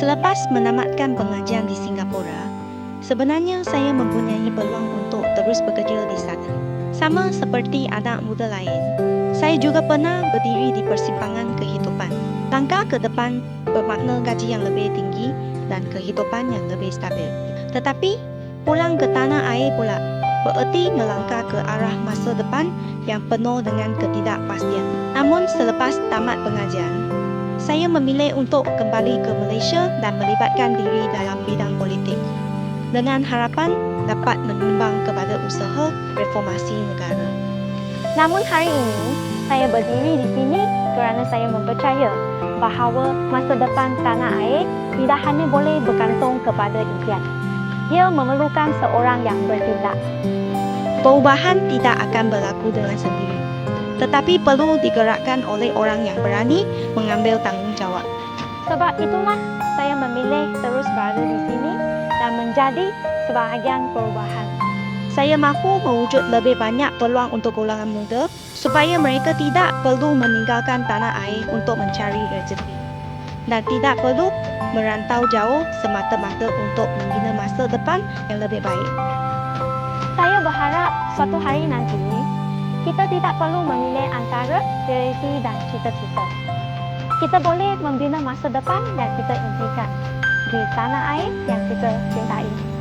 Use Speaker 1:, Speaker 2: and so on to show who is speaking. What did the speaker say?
Speaker 1: Selepas menamatkan pengajian di Singapura, sebenarnya saya mempunyai peluang untuk terus bekerja di sana. Sama seperti anak muda lain, saya juga pernah berdiri di persimpangan kehidupan. Langkah ke depan bermakna gaji yang lebih tinggi dan kehidupan yang lebih stabil. Tetapi, pulang ke tanah air pula bererti melangkah ke arah masa depan yang penuh dengan ketidakpastian. Namun selepas tamat pengajian, saya memilih untuk kembali ke Malaysia dan melibatkan diri dalam bidang politik dengan harapan dapat menyumbang kepada usaha reformasi negara.
Speaker 2: Namun hari ini, saya berdiri di sini kerana saya mempercaya bahawa masa depan tanah air tidak hanya boleh bergantung kepada impian. Ia memerlukan seorang yang bertindak.
Speaker 1: Perubahan tidak akan berlaku dengan sendiri, tetapi perlu digerakkan oleh orang yang berani mengambil tanggungjawab.
Speaker 2: Sebab itulah saya memilih terus berada di sini dan menjadi sebahagian perubahan.
Speaker 1: Saya mahu mewujud lebih banyak peluang untuk golongan muda supaya mereka tidak perlu meninggalkan tanah air untuk mencari rezeki dan tidak perlu merantau jauh semata-mata untuk membina masa depan yang lebih baik.
Speaker 2: Saya berharap suatu hari nanti kita tidak perlu memilih antara realiti dan cita-cita. Kita boleh membina masa depan yang kita impikan di tanah air yang kita cintai.